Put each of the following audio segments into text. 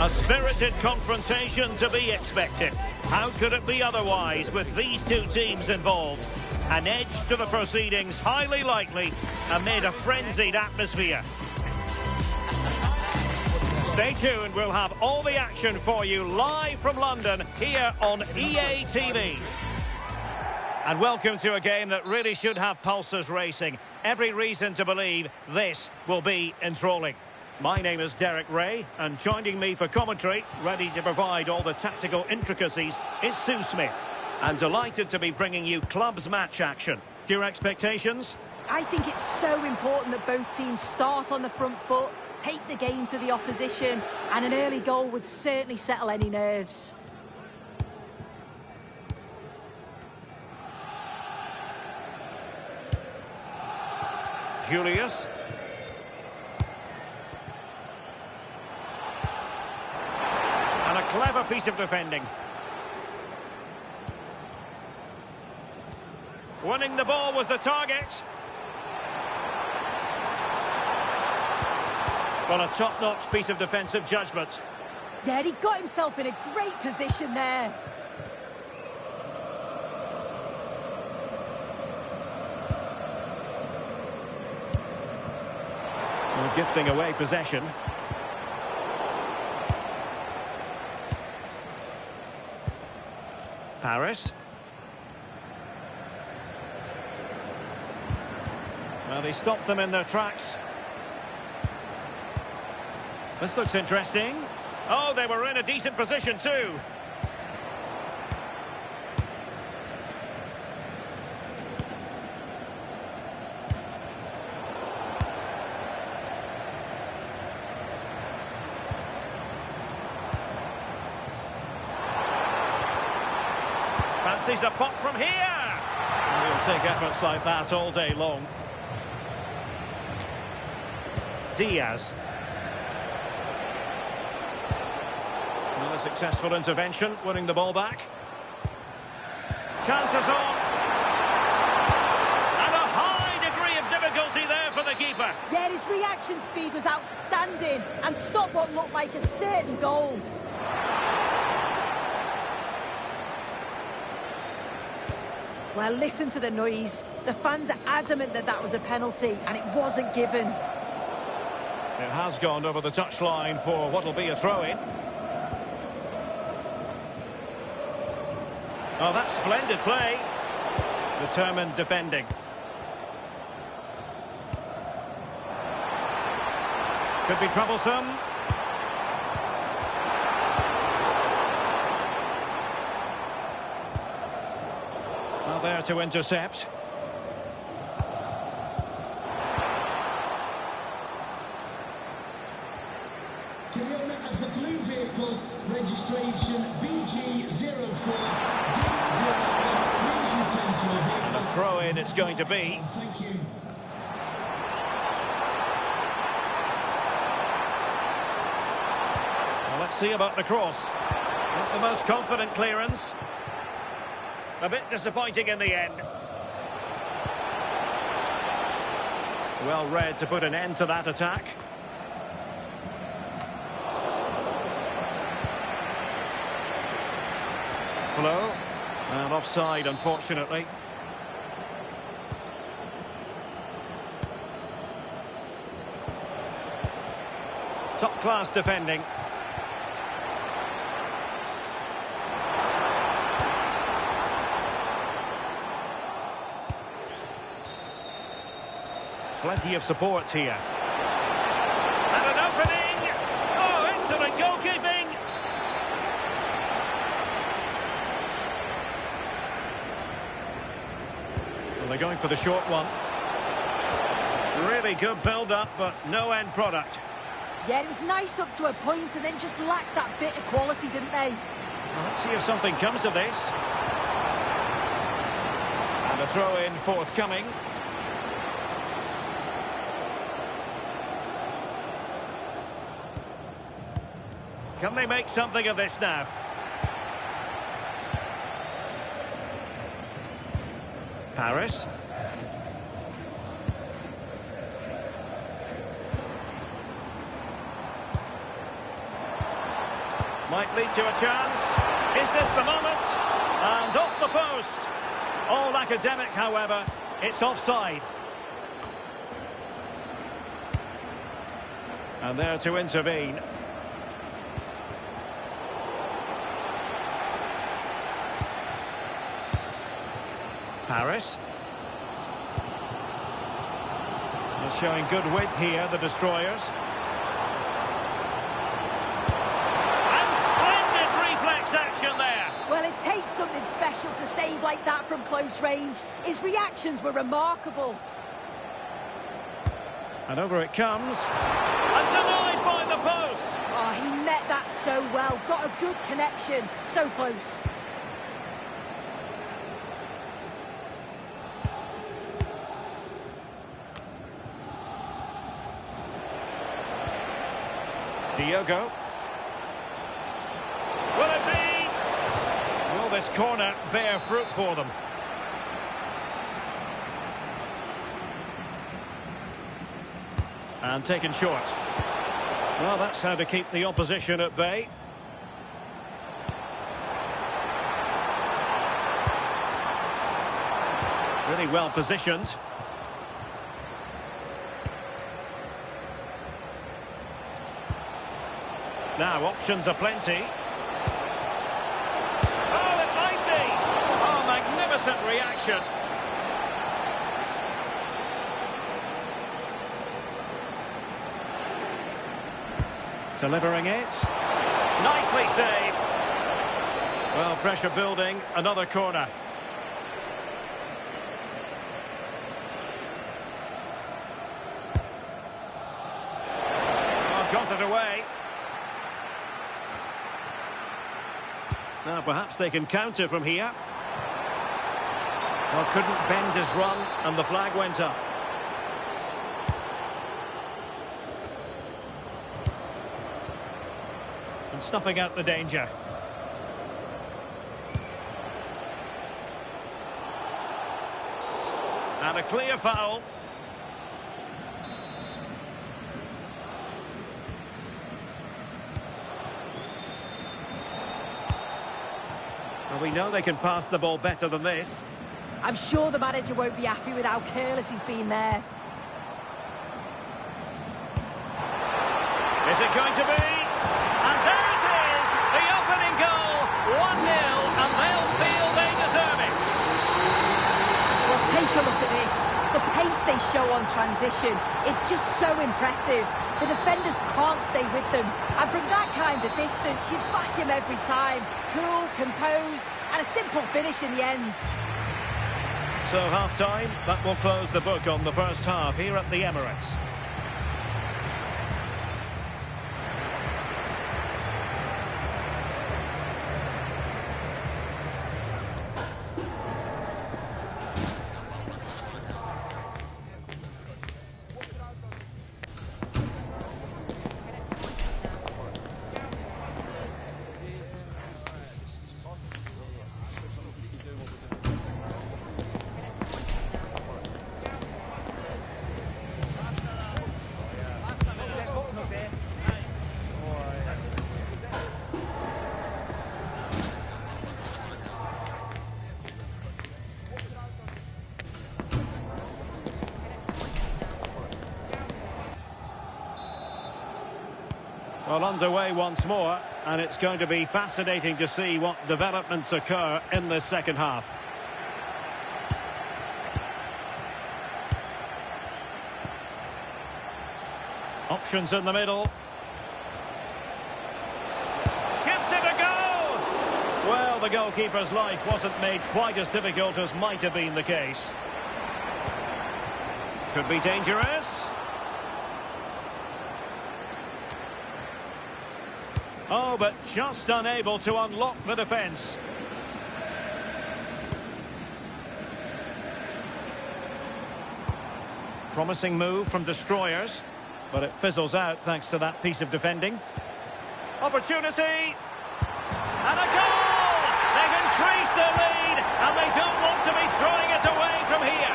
A spirited confrontation to be expected. How could it be otherwise with these two teams involved? An edge to the proceedings, highly likely, amid a frenzied atmosphere. Stay tuned, we'll have all the action for you live from London here on EA TV. And welcome to a game that really should have pulses racing. Every reason to believe this will be enthralling. My name is Derek Ray, and joining me for commentary, ready to provide all the tactical intricacies, is Sue Smith. And delighted to be bringing you clubs match action. Your expectations? I think it's so important that both teams start on the front foot, take the game to the opposition, and an early goal would certainly settle any nerves. Julius. And a clever piece of defending. Winning the ball was the target. Well, a top-notch piece of defensive judgment. Yeah, he got himself in a great position there. Well, gifting away possession. Paris. Well, they stopped them in their tracks. This looks interesting. Oh, they were in a decent position too. Fancies a pop from here. He'll take efforts like that all day long. Diaz. Another successful intervention, winning the ball back. Chances on. And a high degree of difficulty there for the keeper. Yeah, his reaction speed was outstanding and stopped what looked like a certain goal. Well, listen to the noise. The fans are adamant that that was a penalty, and it wasn't given. It has gone over the touchline for what will be a throw-in. Oh, that's splendid play. Determined defending. Could be troublesome. Well, there to intercept. Owner of the blue vehicle, registration BG04D01. Please return to the vehicle. And a throw-in it's going to be. Thank you. Well, let's see about the cross. Not the most confident clearance. A bit disappointing in the end. Well read to put an end to that attack. Flow. And offside, unfortunately. Top-class defending. Plenty of support here. And an opening! Oh, excellent goalkeeping! Well, they're going for the short one. Really good build-up, but no end product. Yeah, it was nice up to a point and then just lacked that bit of quality, didn't they? Well, let's see if something comes of this. And a throw-in forthcoming. Can they make something of this now? Paris. Might lead to a chance. Is this the moment? And off the post. All academic, however. It's offside. And there to intervene. Paris. They're showing good width here, the destroyers. And splendid reflex action there. Well, it takes something special to save like that from close range. His reactions were remarkable. And over it comes. And denied by the post. Oh, he met that so well. Got a good connection. So close. Diogo. Will it be? Will this corner bear fruit for them? And taken short. Well, that's how to keep the opposition at bay. Really well positioned. Now, options are plenty. Oh, it might be! Oh, magnificent reaction. Delivering it. Nicely saved. Well, pressure building. Another corner. Oh, got it away. Now, perhaps they can counter from here. Well, couldn't bend his run, and the flag went up. And snuffing out the danger. And a clear foul. Well, we know they can pass the ball better than this. I'm sure the manager won't be happy with how careless he's been there. Is it going to be? And there it is! The opening goal! 1-0, and they'll feel they deserve it. Well, take a look at this. The pace they show on transition, it's just so impressive. The defenders can't stay with them. And from that kind of distance, you back him every time. Cool, composed, and a simple finish in the end. So half-time, that will close the book on the first half here at the Emirates. Well, underway once more, and it's going to be fascinating to see what developments occur in this second half. Options in the middle. Gives it a go! Well, the goalkeeper's life wasn't made quite as difficult as might have been the case. Could be dangerous. Oh, but just unable to unlock the defence. Promising move from destroyers, but it fizzles out thanks to that piece of defending. Opportunity! And a goal! They've increased their lead, and they don't want to be throwing it away from here.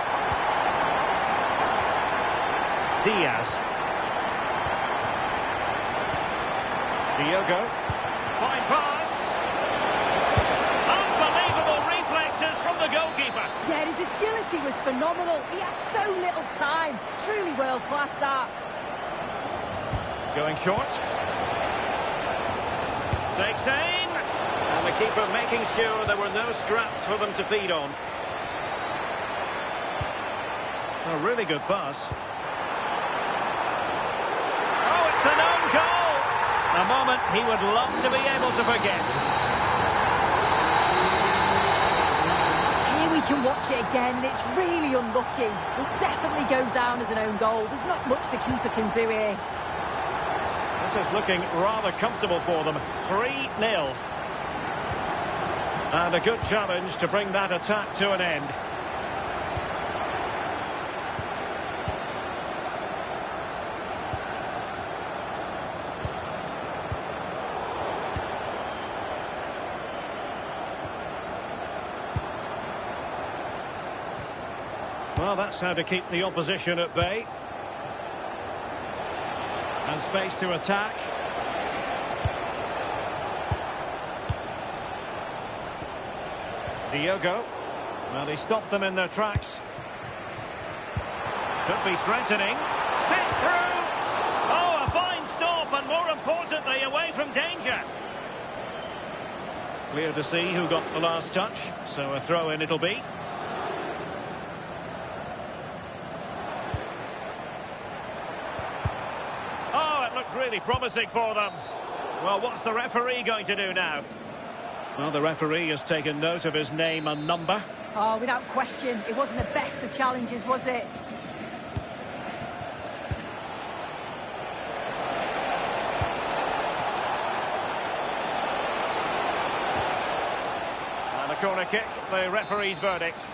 Diaz. Diogo. Fine pass. ability was phenomenal. He had so little time. Truly world-class, that. Going short. Takes aim. And the keeper making sure there were no scraps for them to feed on. A really good pass. Oh, it's an own goal. A moment he would love to be able to forget. Here we can watch it again, and it's really unlucky. Will definitely go down as an own goal. There's not much the keeper can do here. This is looking rather comfortable for them. 3-0. And a good challenge to bring that attack to an end. Well, that's how to keep the opposition at bay. And space to attack. Diogo. Well, he stopped them in their tracks. Could be threatening. Set through! Oh, a fine stop, and more importantly, away from danger. Clear to see who got the last touch, so a throw-in it'll be. Really promising for them. Well, what's the referee going to do now? Well, the referee has taken note of his name and number. Oh, without question, it wasn't the best of challenges, was it? And a corner kick, the referee's verdict.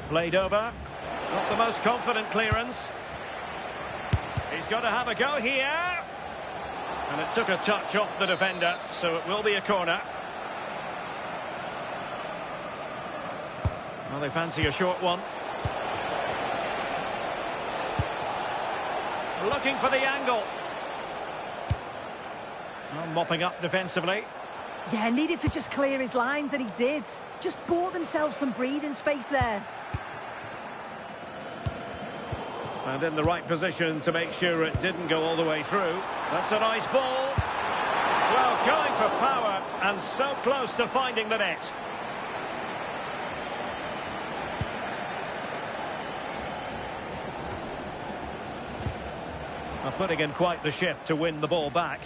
Played over. Not the most confident clearance. He's got to have a go here. And it took a touch off the defender, so it will be a corner. Well, they fancy a short one. Looking for the angle. Well, mopping up defensively. Yeah, needed to just clear his lines, and he did. Just bought themselves some breathing space there. And in the right position to make sure it didn't go all the way through. That's a nice ball. Well, going for power and so close to finding the net. Well, putting in quite the shift to win the ball back.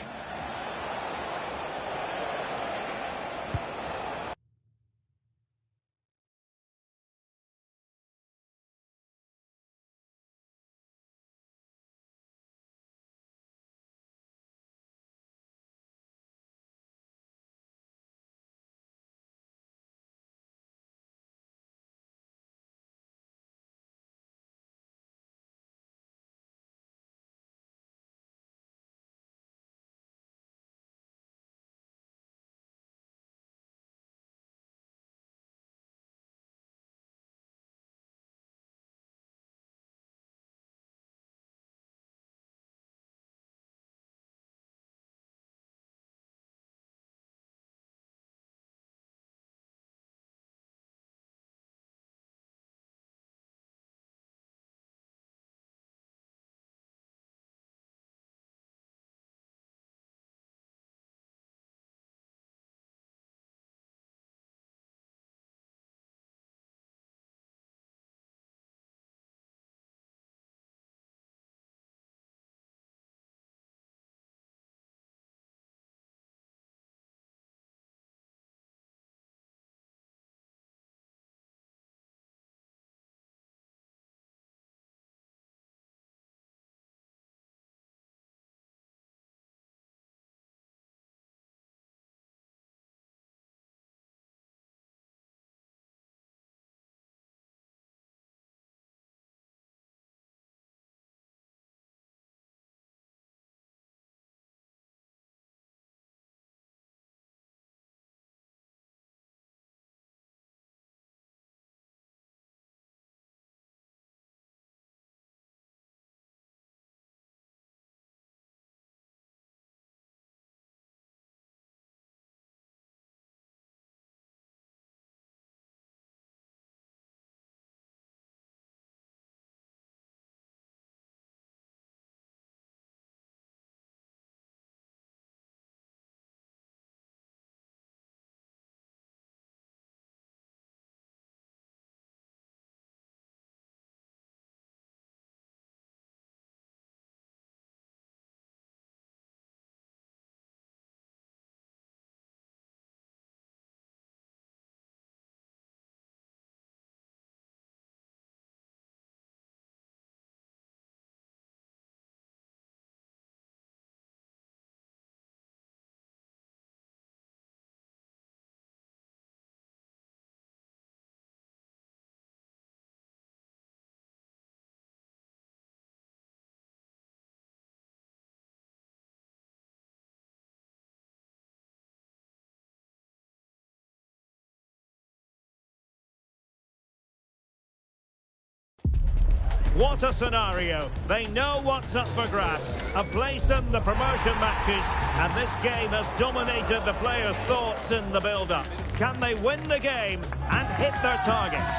What a scenario. They know what's up for grabs. A place in the promotion matches, and this game has dominated the players' thoughts in the build-up. Can they win the game and hit their targets?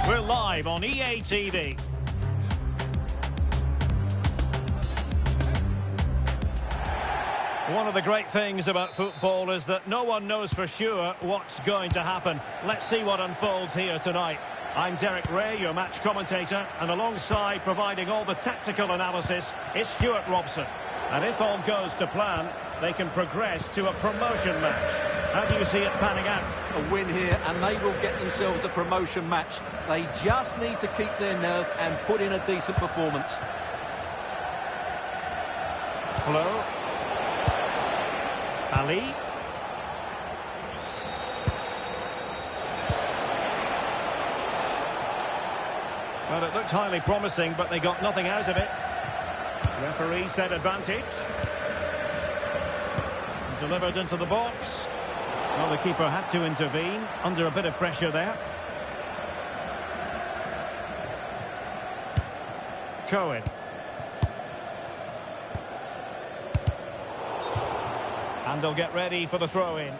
We're live on EA TV. One of the great things about football is that no one knows for sure what's going to happen. Let's see what unfolds here tonight. I'm Derek Ray, your match commentator, and alongside providing all the tactical analysis is Stuart Robson. And if all goes to plan, they can progress to a promotion match. How do you see it panning out? A win here and they will get themselves a promotion match. They just need to keep their nerve and put in a decent performance. Flo. Ali. Well, it looked highly promising, but they got nothing out of it. Referee said advantage. Delivered into the box. Well, the keeper had to intervene under a bit of pressure there. Cohen. And they'll get ready for the throw-in.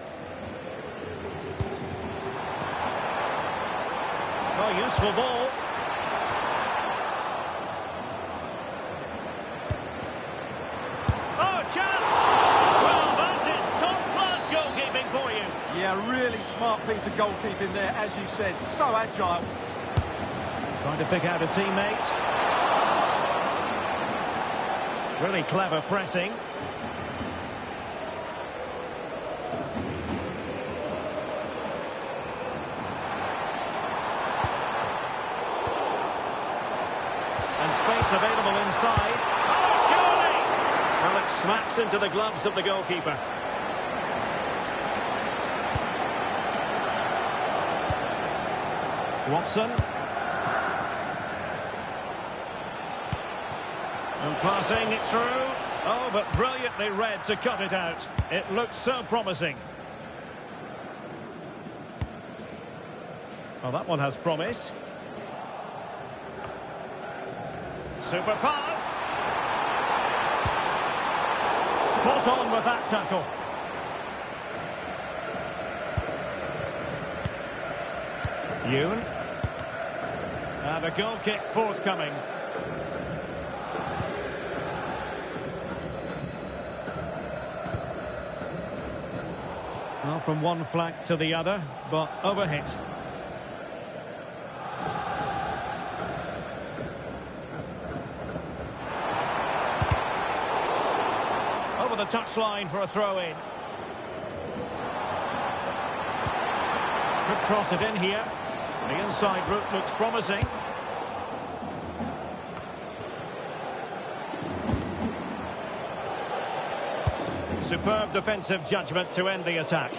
Oh, useful ball. Oh, chance! Well, that is top-class goalkeeping for you. Yeah, really smart piece of goalkeeping there, as you said. So agile. Trying to pick out a teammate. Really clever pressing. Space available inside. Oh, surely! Well, it smacks into the gloves of the goalkeeper. Watson. And passing it through. Oh, but brilliantly read to cut it out. It looks so promising. Well, that one has promise. Super pass. Spot on with that tackle. Yoon. And a goal kick forthcoming. Well, from one flank to the other, but overhit. The touchline for a throw-in. Could cross it in here. The inside route looks promising. Superb defensive judgment to end the attack.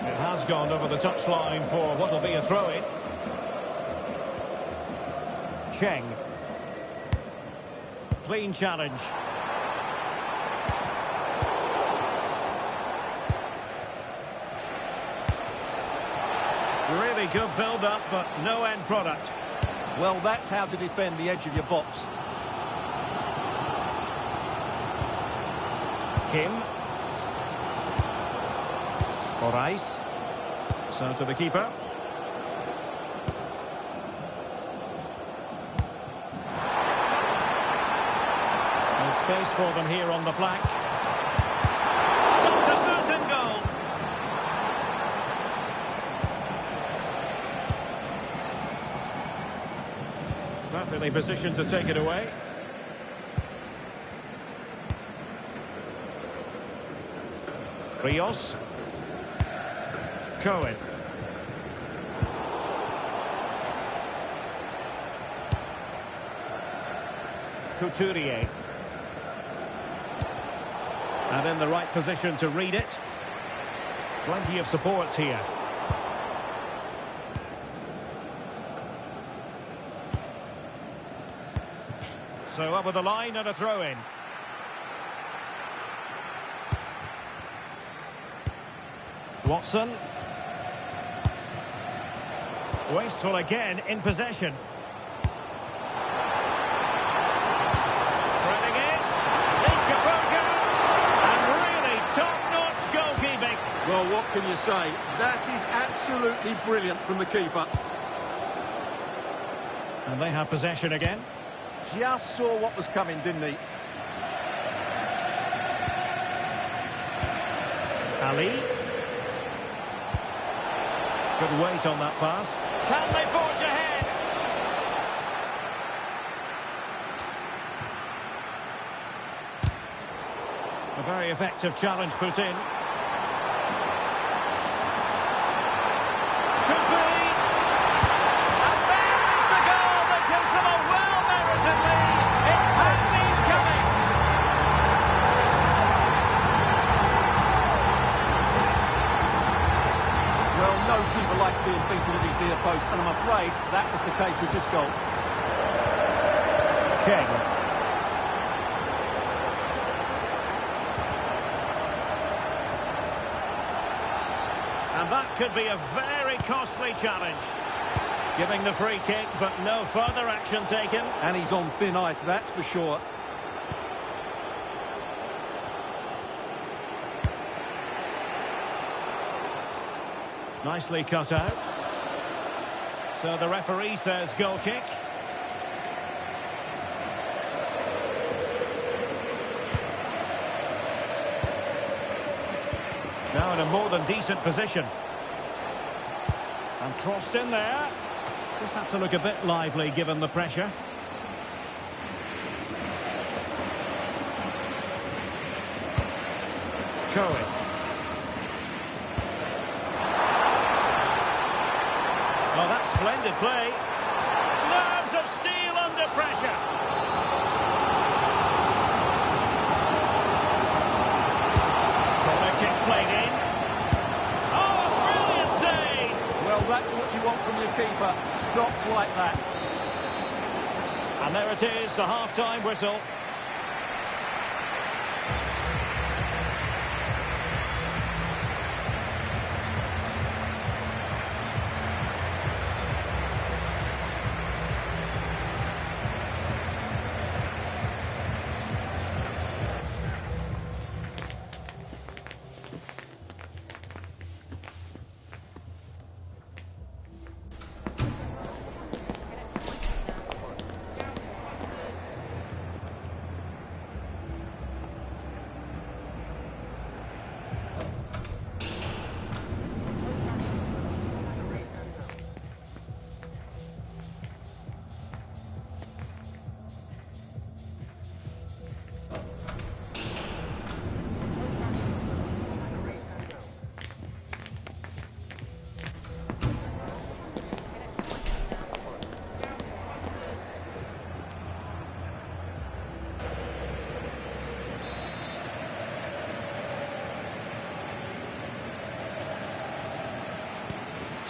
It has gone over the touchline for what will be a throw-in. Cheng. Clean challenge. Really good build-up, but no end product. Well, that's how to defend the edge of your box. Kim. Moraes. So to the keeper. Space for them here on the flank. Not a certain goal. Perfectly positioned to take it away. Rios. Cohen. Couturier. And in the right position to read it. Plenty of support here. So over the line and a throw-in. Watson. Wasteful again in possession. Threading it. Needs composure. And really top-notch goalkeeping. Well, what can you say? That is absolutely brilliant from the keeper. And they have possession again. Just saw what was coming, didn't he? Ali. Good weight on that pass. Can they forge ahead? A very effective challenge put in. Could be. And there is the goal that gives them a well-merited lead. It had been coming. Well, no keeper likes being beaten at his near post, and I'm afraid that was the case with this goal. Cheng. And that could be a very costly challenge. Giving the free kick, but no further action taken. And he's on thin ice, that's for sure. Nicely cut out. So the referee says goal kick. Now in a more than decent position. And crossed in there. Just had to look a bit lively given the pressure. Cohen. Oh, that's splendid play. Nerves of steel under pressure. Corner kick played in. Oh, a brilliant save! Well, that's what you want from your keeper. Stops like that. And there it is, the half-time whistle.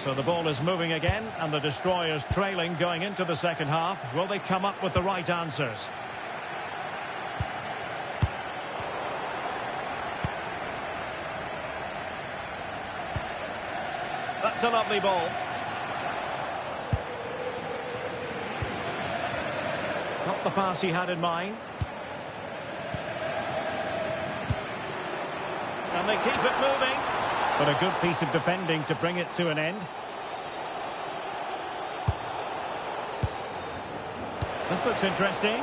So the ball is moving again, and the Destroyers trailing going into the second half. Will they come up with the right answers? That's a lovely ball. Not the pass he had in mind. And they keep it moving. But a good piece of defending to bring it to an end. This looks interesting.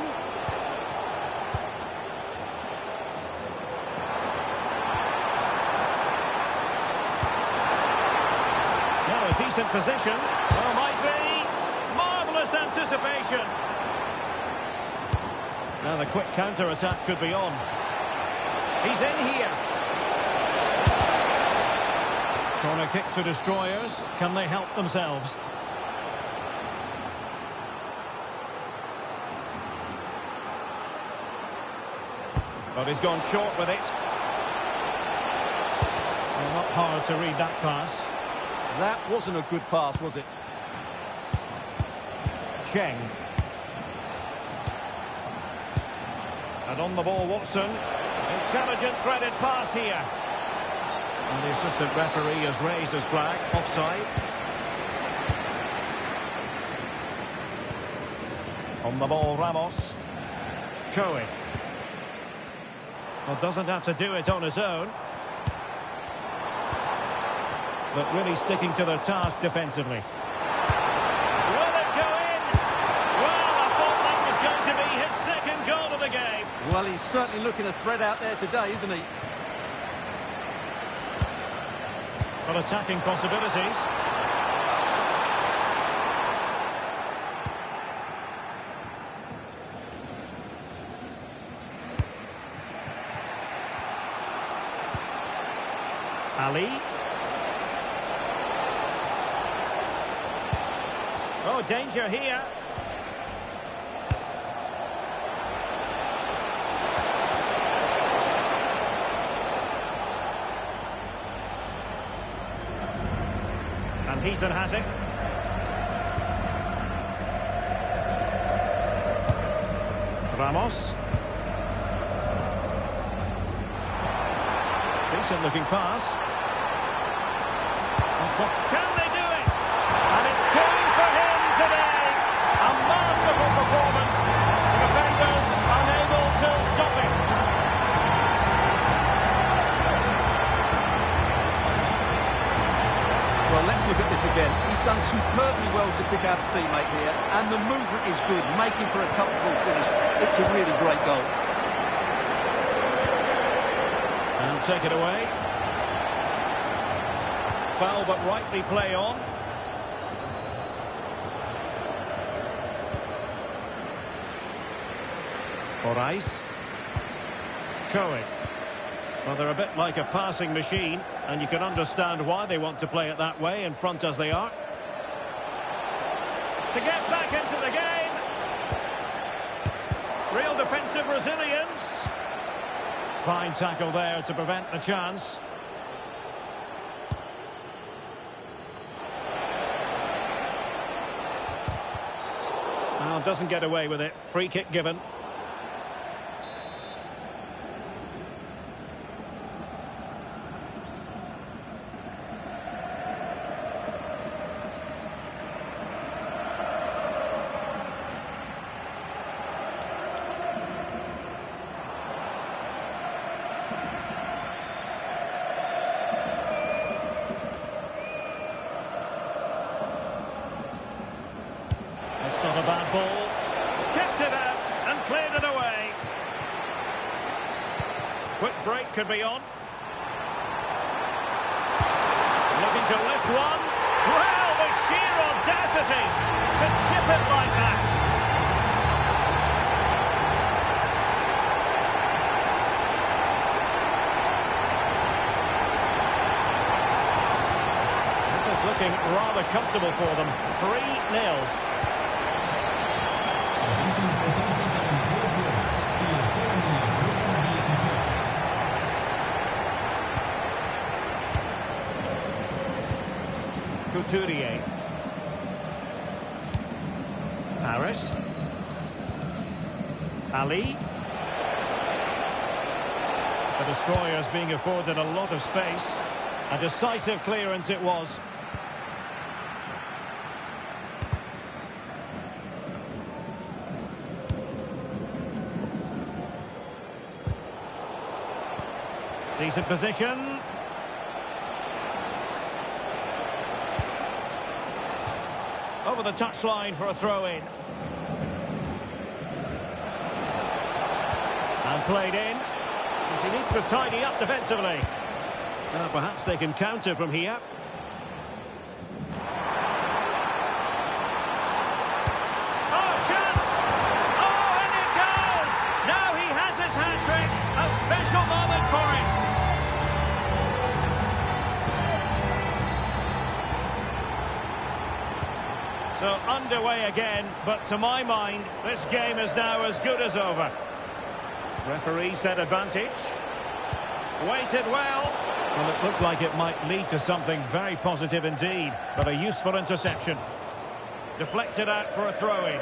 Now a decent position. Well, might be. Marvellous anticipation. Now the quick counter-attack could be on. He's in here. Corner kick to Destroyers. Can they help themselves? But he's gone short with it. Well, not hard to read that pass. That wasn't a good pass, was it? Cheng. And on the ball, Watson. Intelligent threaded pass here. And the assistant referee has raised his flag. Offside. On the ball, Ramos. Cohen. Well, doesn't have to do it on his own. But really sticking to their task defensively. Will it go in? Well, I thought that was going to be his second goal of the game. Well, he's certainly looking a threat out there today, isn't he? But attacking possibilities. Ali. Oh, danger here. And Heaton has it. Ramos. Decent looking pass. Can they do it? And it's turning for him today. A masterful performance. The defenders unable to stop it. Well, let's look at this again. He's done superbly well to pick out a teammate here, and the movement is good, making for a comfortable finish. It's a really great goal. And take it away. Foul, but rightly play on. Moraes. Cohen. Well, they're a bit like a passing machine, and you can understand why they want to play it that way, in front as they are. To get back into the game. Real defensive resilience. Fine tackle there to prevent the chance. Well, doesn't get away with it. Free kick given. Not a bad ball. Kept it out and cleared it away. Quick break could be on. Looking to lift one. Well, the sheer audacity to chip it like that. This is looking rather comfortable for them. 3-0. Couturier. Paris. Ali. The destroyers being afforded a lot of space. A decisive clearance it was. Decent position. Over the touchline for a throw-in. And played in. He needs to tidy up defensively. Perhaps they can counter from here. Oh, chance! Oh, and it goes! Now he has his hat-trick. A special moment for him. So underway again, but to my mind, this game is now as good as over. Referee set advantage. Waited well. Well, it looked like it might lead to something very positive indeed, but a useful interception. Deflected out for a throw-in.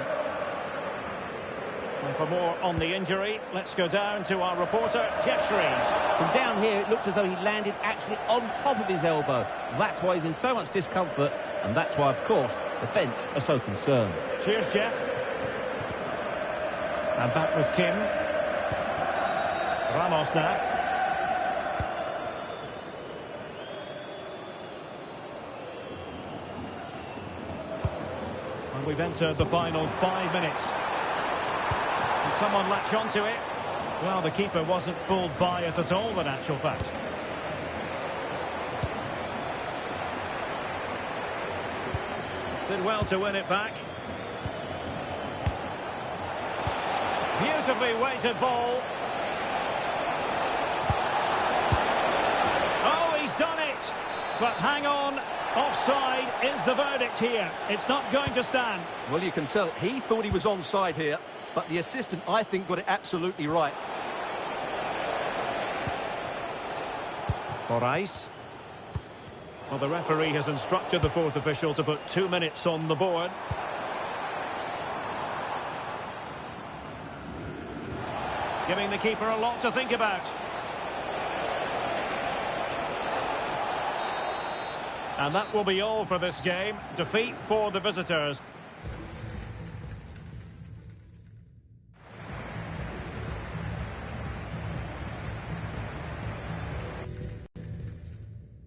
And for more on the injury, let's go down to our reporter, Jeff Shreves. From down here, it looked as though he landed actually on top of his elbow. That's why he's in so much discomfort, and that's why, of course, the bench are so concerned. Cheers, Jeff. And back with Kim. Ramos now. And we've entered the final 5 minutes. Can someone latch onto it? Well, the keeper wasn't fooled by it at all, in actual fact. Did well to win it back. Beautifully weighted ball. Oh, he's done it! But hang on, offside is the verdict here. It's not going to stand. Well, you can tell he thought he was onside here, but the assistant, I think, got it absolutely right. Moraes. Well, the referee has instructed the fourth official to put 2 minutes on the board. Giving the keeper a lot to think about. And that will be all for this game. Defeat for the visitors.